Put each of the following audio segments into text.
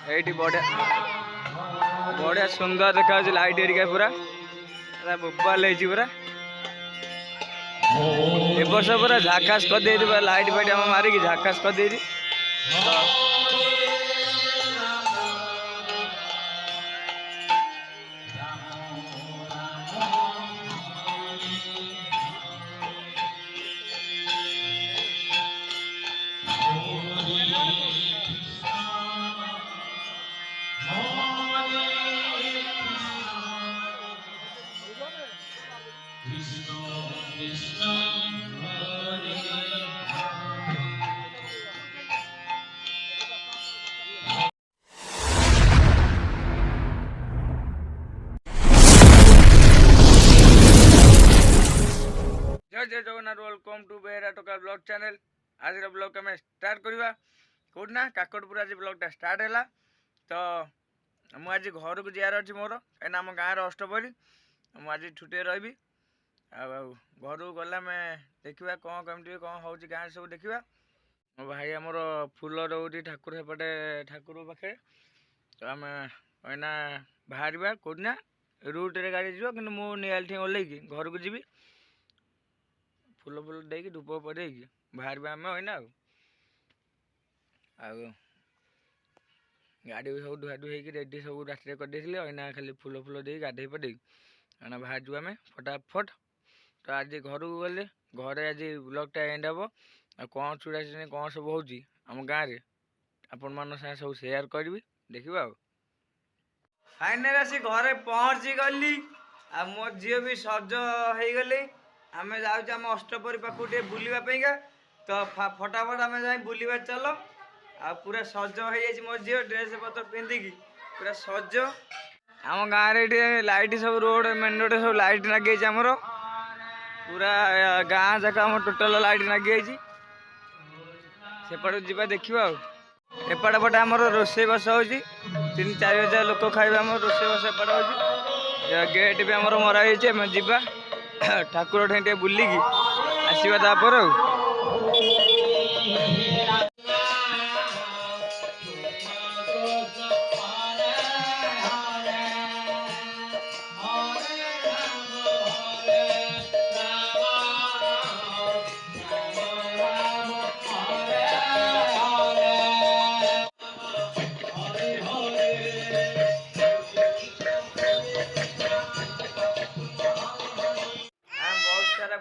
ये बढ़िया बढ़िया सुंदर देखा लाइट एरिया पूरा बोपाल पूरा ए वर्ष पूरा झाकास कर दे लाइट फाइट आम मारिकी झाकास कर दे जय जगन्नाथ वेलकम टू बेहरा टोका ब्लॉग चैनल। आज ब्लॉग आम स्टार्ट करवा कौटना काकटपुर आज ब्लॉगटा स्टार्ट है। तो मुझे घर को जार अच्छी मोर कहीं आम गाँव अष्टपरी मुझे छुट्टी रही घर को गला देखा कौन कमी कौन हो गाँव सब देखा। मो भाई आमर फूल रोटी ठाकुर सेपटे ठाकुर पाखे तो आम कहीं बाहर कौटना रूट्रे गाड़ी जीव कि मुझे ठीक ओल्लैकी घर को जी फूल फूल देकी धूप पड़े बाहर आम होना गाड़ी भी सब धुआ धुई रेडी सब रात करदे अना खाली फूल फूल दे गाधे पड़े अना बाहर जो आम फटाफट। तो आज घर को गले घरे आज ब्लॉगटा एंड हम कौन चूड़ा चुनी कौन सब होम गाँव में आपण मान सब सेयार करी देखा। फाइनाल आसी घरे पहुँची गली मो झील भी सज हो गली आम जाम अष्टपरी पाखु बुलापी तो फटाफट आम जा बुलवा चल आ पूरा सज हो मो झील ड्रेस पत्र पिंधिकी पूरा सज आम गाँव में लाइट सब रोड मेन रोड सब लाइट लगे आमर पूरा गाँ जाक आम टोटाल लाइट लगे सेपट जा देखा। एपट पटे आमर रोसे बस हो 3-4 हजार लोक खाइबा आम रोसे बस एपट हो गेट भी आमर मराई जा ठाकुर ठाई बुलिकी आसवा तापर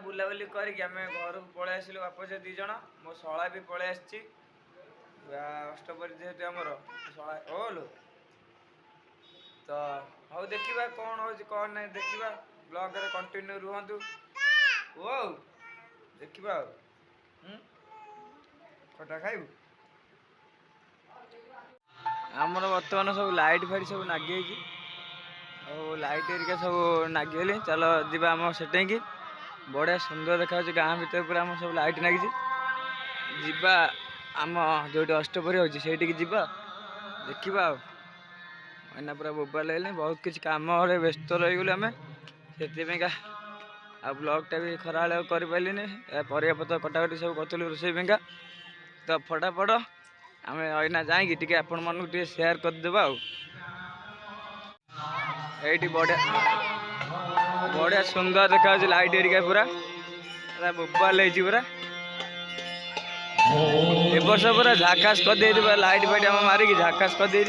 बुलाबुली करके आम घर को पलि आसलु वापस 2 जन मो शला भी पलि आसी अष्टपरी जेहेतु आमर शला ओलो तो हौ देखा कौन हो कौन नहीं देखा ब्लॉग रे कंटिन्यू रुहतु ओ देखा खटा खाइबू आमर बर्तमान सब लाइट फाइट सब नागे लाइट एरिका सब नागिगले चलो जीवा आम सेटे की बढ़िया सुंदर देखा गाँ भर पूरा आम सब लाइट लगी जीवा आम जो अष्टपरी होती देखा मैंने पूरा मोबाइल लगे बहुत किसी कम व्यस्त रहीगलु आम से ब्लॉगटा भी खरा कर परिया पत्र कटाकटी सब करूँ रोसे तो फटाफट आम अना जाकि आपण मानक सेयार करदे ये बढ़िया बढ़िया सुंदर देखा लाइट एरिया पूरा बोपाल पूरा ए वर्ष पूरा झाकास कर दे लाइट फाइट आम मारिकी झाकास कर दे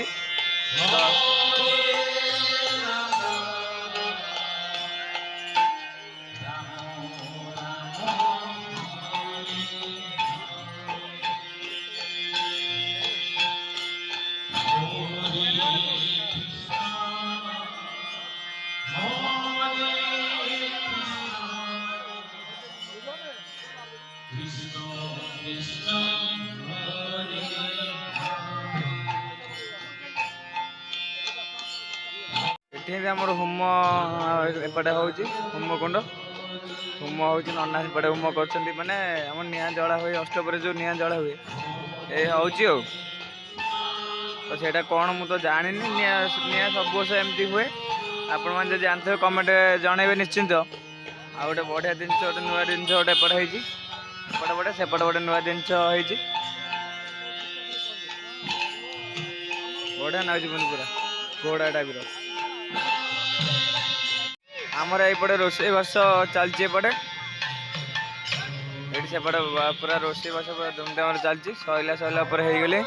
ये आमर होम एपटे होम कुंड होम हो नना सेपटे होम कर माने आम निआ जला हुए अष्टपरी जो निआ जला हुए ये हूँ तो सेटा कौन मु तो जानी निआ सब वर्ष एमती हुए आपण मैंने जानते कमेंट जनइबे निश्चिंत आ गए बढ़िया जिन गोटे नुआ जिन गोटे एपटे एपटे सेपटे गोटे नुआ जिन बढ़िया नाच पूरा घोड़ा टाइप आमर एपटे रोषे बस चलती एपटे ये सेपटे पूरा रोषे बस पूरा धूमधाम चलती सैला सैला होगले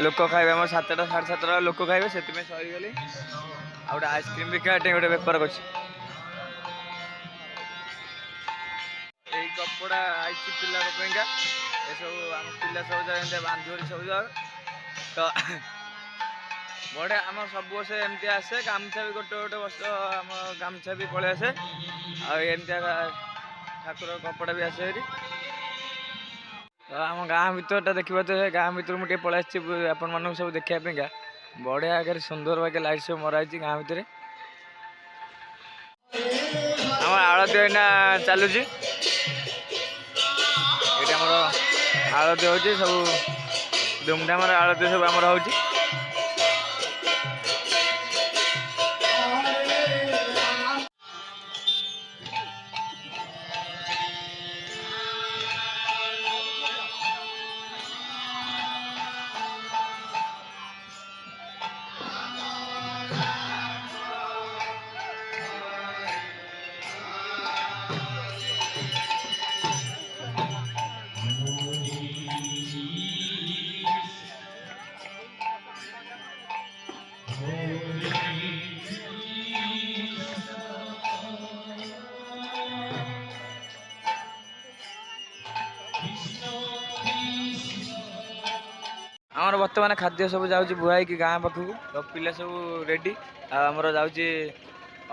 लोक खाइबे आम 7टा 7:30 लोक खाइबे से सरीगले आ गए आइसक्रीम भी खाए गोटे बेपार कर कपड़ा आई पिला ये सब आम पिला सब बांधुरी सब तो बड़े आम सब वर्ष एमती आसे गामछा भी गोटे गोटे वर्ष आम गामछा भी पलि आसे आमती ठाकुर कपड़ा भी आसे तो आम गाँ भर देखा तो गाँ भर मुझे पलि आपण मानक सब देखापा बढ़िया आगे सुंदर बाके लाइट सब मराई गाँ भर आम आलती एना चलुची ये आलती हो सब धूमधाम आलती सब आमर हो आमर बर्तमान खाद्य सब जाऊँगी बुहाई कि गाँ पाखक तो पिला सब रेडी आमर जाऊँगी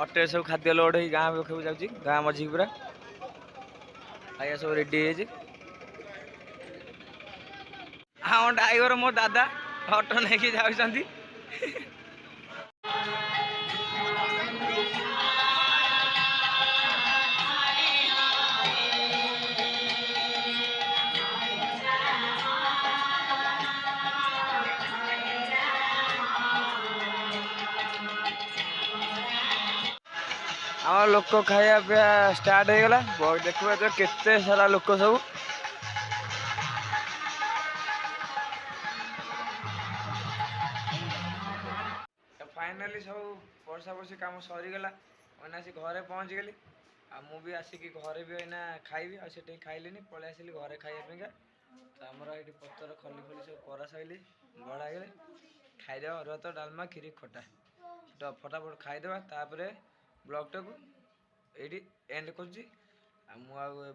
अटे सब खाद्य लोड हो गाँ पाखक जाऊँगी गाँ मझी पूरा खाया सब रेडी है हाँ ड्राइवर मो दादा अटो नहीं जाऊँगी आम लोक खाया पीया स्टार्ट हो गला देखा तो केते सारा लोक सब फाइनाली सब वर्षा वर्षी काम सरीगला मैंने आसी घरे पहुँच गली भी आसिक घरे भी ना खाइबी आठ खाइली पलि आसिली घरे खाइबा तो आमर ये पतर खली खली सब करा सारे बड़ा गले खाईदे अरुआ तो डालमा खीरी खटा तो फटाफट खाईदे तापर ब्लॉगटा को ये एंड कर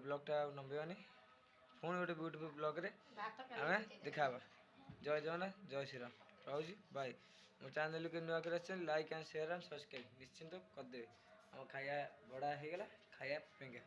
ब्लॉगटा नंबेबानी पुणी गोटे ब्यूटीफुल ब्लॉग आम देखा जय जगन्नाथ जय श्रीराम रोज बाय मो चैनल के नुआ कर like and share and subscribe निश्चिंत करदे आम खाया बड़ा हो गला खाया पेंगा।